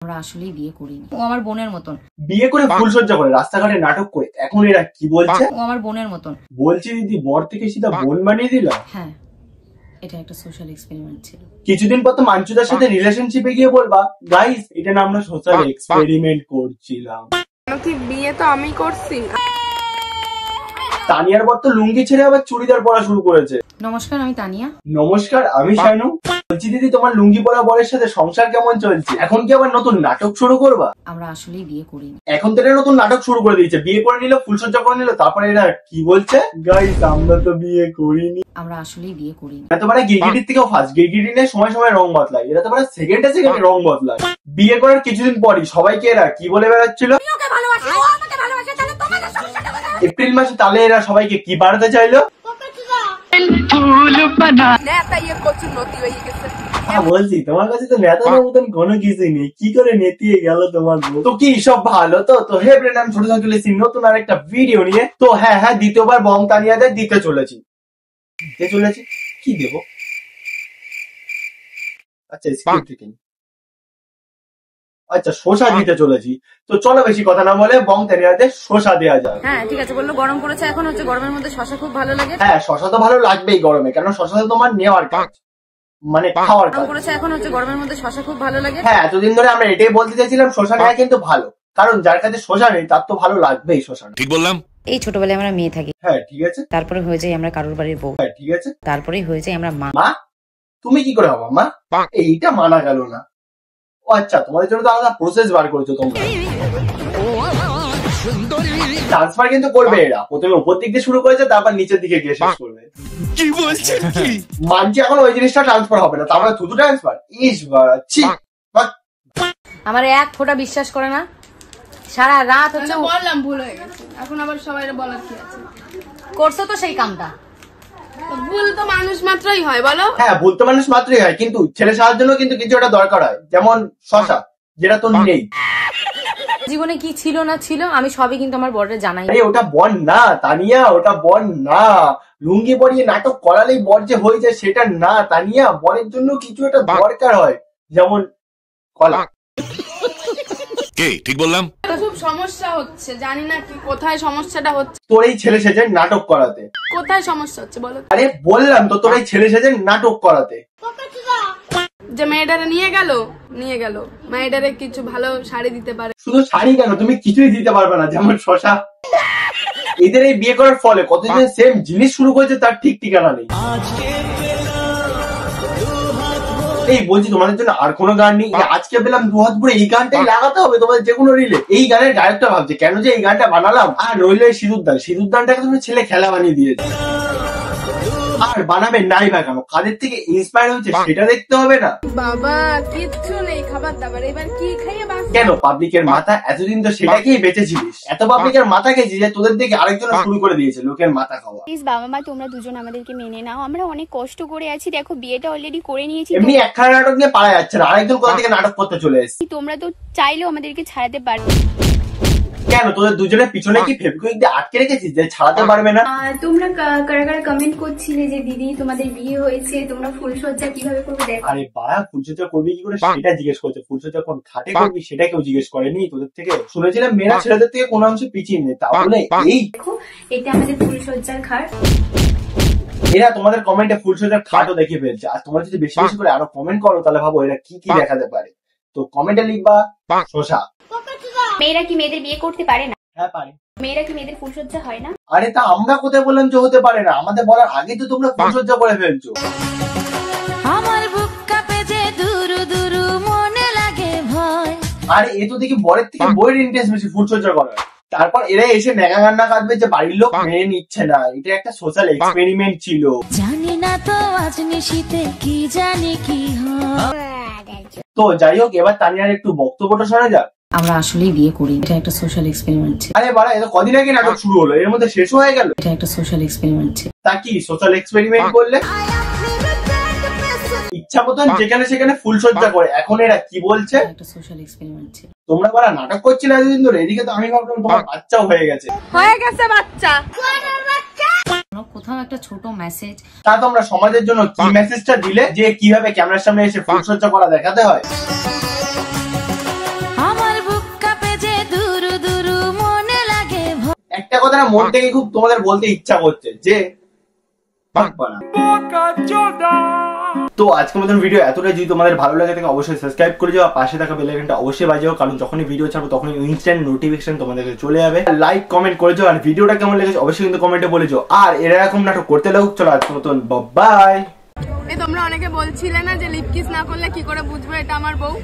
আমরা আসলেই বিয়ে করিনি। ও আমার বোনের মতন। বিয়ে করে ফুলসজ্জা করে রাস্তাঘাটে নাটক করে এখন এরা কি বলছে? ও আমার বোনের মতন। বলছি দিদি বর থেকে সিধা বোন বানিয়ে দিল। হ্যাঁ, এটা একটা সোশ্যাল এক্সপেরিমেন্ট ছিল। কিছুদিন পর তো মাঞ্চুদার সাথে রিলেশনশিপে গিয়ে বলবা গাইস এটা না আমরা সোশ্যাল এক্সপেরিমেন্ট করছিলাম। কি বিয়ে তো আমি করছি। তানিয়ার বর তো লুঙ্গি ছেড়ে আবার চুড়িদার পরা শুরু করেছে। নমস্কার, আমি তানিয়া। নমস্কার, আমি শানু। বলছি দিদি তোমার লুঙ্গি পরা বরের সাথে সংসার কেমন চলছে? এখন কি আবার নতুন নাটক শুরু করবা? আমরা আসলেই বিয়ে করিনি। এখন তো এটা নতুন নাটক শুরু করে দিয়েছে, বিয়ে করে নিল, ফুলসজ্জা করে নিল, তারপরে এরা কি বলছে গাইস আমরা তো বিয়ে করিনি। আমরা আসলেই বিয়ে করিনি। এত বড় গিরগিটির থেকেও ফাস্ট, গিরগিটি নিয়ে সময় সময় রং বদলায়, এরা তো বড় সেকেন্ডে সেকেন্ডে রং বদলায়। বিয়ে করার কিছুদিন পরই সবাইকে এরা কি বলে বেড়াচ্ছিল? এপ্রিল মাসে তাহলে এরা সবাইকে কি বানাতে চাইলো? বলছি তোমার কাছে তো নেতার মতন কোনো কিছুই নেই, কি করে নেতিয়ে গেল তোমার বউ? তো কি সব ভালো তো? তো হে ব্রেন, আমি ছোট থাকতে চলেছি নতুন আর একটা ভিডিও নিয়ে। তো হ্যাঁ দ্বিতীয়বার বং তানিয়াদের দিতে চলেছি। কি দেবো? আচ্ছা স্ক্রিপ্ট আচ্ছা শসা দিতে চলেছি। তো চলো বেশি কথা না বলে বং তানিয়াদের শসা দেওয়া যায়। হ্যাঁ ঠিক আছে, বললো গরম করেছে, এখন হচ্ছে গরমের মধ্যে শসা খুব ভালো লাগে। হ্যাঁ শসা তো ভালো লাগবেই গরমে, কারণ শসা তো তোমার নেওয়ার কাজ, মানে খাওয়ার কাজ করেছে। এখন হচ্ছে গরমের মধ্যে শসা খুব ভালো লাগে। হ্যাঁ এতদিন ধরে আমরা এটাই বলতে চাইছিলাম শসা নেওয়া কিন্তু ভালো, কারণ যার কাছে শসা নেই তার তো ভালো লাগবেই শসা। ঠিক বললাম? এই ছোটবেলায় আমরা মেয়ে থাকি। হ্যাঁ ঠিক আছে। তারপরে হয়ে যাই আমরা কারোর বাড়ির বউ। হ্যাঁ ঠিক আছে। তারপরেই হয়ে যাই আমরা মা। মা? তুমি কি করে হবা মা? এইটা মানা গেল না। ও আচ্ছা, তোমাদের জন্য তো আলাদা প্রসেস বার করেছো তোমরা। ট্রান্সফার কিন্তু করবে এরা, প্রথমে উপর দিক দিয়ে শুরু করেছে, তারপর নিচের দিকে গিয়ে শেষ করবে। কি বলছেন কি? মানছি এখন ওই জিনিসটা ট্রান্সফার হবে না, তারপরে থুতু ট্রান্সফার। ইস বাড়াচ্ছি। আমার এক ফোঁটা বিশ্বাস করে না, সারা রাত হচ্ছে বললাম ভুল হয়ে গেছে, এখন আবার সবাই বলার কি আছে? করছো তো সেই কামটা। ভুল তো মানুষ মাত্রই হয় বলো। হ্যাঁ ভুল তো মানুষ মাত্রই হয়, কিন্তু ছেলে সাহার জন্য কিন্তু কিছু একটা দরকার হয়, যেমন শসা, যেটা তো নেই। জীবনে কি ছিল না ছিল আমি সবই কিন্তু আমার বড়রে জানাই। আরে ওটা বর না তানিয়া, ওটা বর না। লুঙ্গি পরিয়ে নাটক করালেই বর যে হয়ে যায় সেটা না তানিয়া, বরের জন্য কিছু একটা দরকার হয়, যেমন কলা। ঠিক বললাম? খুব সমস্যা হচ্ছে, জানি না কি কোথায় সমস্যাটা হচ্ছে। তোর এই ছেলে সেজে নাটক করাতে কোথায় সমস্যা হচ্ছে বলো? আরে বললাম তো তোর এই ছেলে সেজে নাটক করাতে। যে মেয়েটারে নিয়ে গেল মেয়েটারে কিছু ভালো শাড়ি দিতে পারে। শুধু শাড়ি কেন, তুমি কিছুই দিতে পারবে না, যেমন শসা। এদের এই বিয়ে করার ফলে কতজন সেম জিনিস শুরু করেছে তার ঠিক ঠিকানা নেই। এই বলছি তোমাদের জন্য আর কোনো গান নেই? আজকে পেলাম দু হাত ভরে, এই গানটাই লাগাতে হবে তোমাদের যে কোনো রিলে। এই গানের গায়কটা ভাবছে কেন যে এই গানটা বানালাম। আর রইল সিঁদুর দানটাকে তুমি ছেলে খেলা বানিয়ে দিয়েছে। আর বানাবে নাই বা কেন, কাদের থেকে ইন্সপায়ার হচ্ছে সেটা দেখতে হবে না? বাবা কিচ্ছু নেই, খাবার দাবার এবার কি খাইয়ে বাঁচ। কেন পাবলিকের মাথা? এতদিন তো সেটাকেই বেঁচেছিলিস, এত পাবলিকের মাথা খেয়েছি যে তোদের দেখে আরেকজন শুরু করে দিয়েছে লোকের মাথা খাওয়া। প্লিজ বাবা মা তোমরা দুজন আমাদেরকে মেনে নাও, আমরা অনেক কষ্ট করে আছি, দেখো বিয়েটা অলরেডি করে নিয়েছি। এমনি একখানা নাটক নিয়ে পারা যাচ্ছে না, আরেকজন কোথা থেকে নাটক করতে চলে এসেছে। তোমরা তো চাইলেও আমাদেরকে ছাড়াতে পারবে। কেন তোদের দুজনের পিছনে কি ফেভিকুইক দিয়ে আটকে রেখেছিস যে ছাড়াতে পারবে না? তোমরা কারা কারা কমেন্ট করছিলে যে দিদি তোমাদের বিয়ে হয়েছে, তোমরা ফুলসজ্জা কিভাবে করবে দেখো। আরে বাড়া, ফুলসজ্জা করবি কি করে সেটা জিজ্ঞেস করছে, ফুলসজ্জা কোন খাটে করবি সেটা কেউ জিজ্ঞেস করেনি তোদের থেকে? শুনেছিলাম মেয়েরা ছেলেদের থেকে কোনো অংশে পিছিয়ে নেই, তাহলে এই দেখো এটা আমাদের ফুলসজ্জার খাট। এরা তোমাদের কমেন্টে ফুলসজ্জার খাটও দেখিয়ে ফেলছে, আর তোমরা যদি বেশি বেশি করে আরো কমেন্ট করো তাহলে ভাবো এরা কি কি দেখাতে পারে। তো কমেন্টে লিখবা শসা। মেয়েরা কি মেয়েদের বিয়ে করতে পারে না? হ্যাঁ পারে। মেয়েরা কি মেয়েদের ফুলসজ্জা হয় না? আরে তা আমরা কোথায় বললাম যে হতে পারে না? আমাদের বলার আগে তো তোমরা ফুলসজ্জা করে ফেলছো। আমার বুক কাঁপে যে দুরু দুরু মনে লাগে ভয়। আরে এ তো দেখি বরের থেকে বইয়ের ইন্টারেস্ট বেশি ফুলসজ্জা করার। তারপর এরা এসে নেগা গান্না কাঁদবে যে বাড়ির লোক মেনে নিচ্ছে না, এটা একটা সোশ্যাল এক্সপেরিমেন্ট ছিল। জানি না তো আজ নিশিতে কি জানি কি হয়। তো যাই হোক, এবার তানিয়ার একটু বক্তব্যটা শোনা যাক। আমরা আসলেই বিয়ে করি, এটা একটা সোশ্যাল এক্সপেরিমেন্ট ছিল। আরে বাড়া, এটা কদিন আগে নাটক শুরু হলো, এর মধ্যে শেষ হয়ে গেল। এটা একটা সোশ্যাল এক্সপেরিমেন্ট ছিল। তা কি সোশ্যাল এক্সপেরিমেন্ট করলে? ইচ্ছা মতন যেখানে সেখানে ফুলসজ্জা করে এখন এরা কি বলছে? একটা সোশ্যাল এক্সপেরিমেন্ট ছিল। তোমরা বাড়া নাটক করছিলে এতদিন ধরে, এদিকে তো আমি ভাবলাম তোমার বাচ্চাও হয়ে গেছে। বাচ্চা কোথাও একটা ছোট মেসেজ। তা তোমরা সমাজের জন্য কি মেসেজটা দিলে যে কিভাবে ক্যামেরার সামনে এসে ফুলসজ্জা করা দেখাতে হয়? কথাটা মন থেকে খুব তোমাদের বলতে ইচ্ছা করছে যে তো আজকের মতন ভিডিও এতটাই। যদি তোমাদের ভালো লাগে থাকে অবশ্যই সাবস্ক্রাইব করে যাও, পাশে থাকা বেল আইকনটা অবশ্যই বাজিও, কারণ যখনই ভিডিও ছাড়বো তখনই ইনস্ট্যান্ট নোটিফিকেশন তোমাদের কাছে চলে যাবে। লাইক কমেন্ট করে যাও, আর ভিডিওটা কেমন লেগেছে অবশ্যই কিন্তু কমেন্টে বলে যাও। আর এরকম নাটক করতে লাগুক। চলো আজকের মতন বাই। তোমরা অনেকে বলছিলে না যে লিপ কিস না করলে কি করে বুঝবো এটা আমার বউ।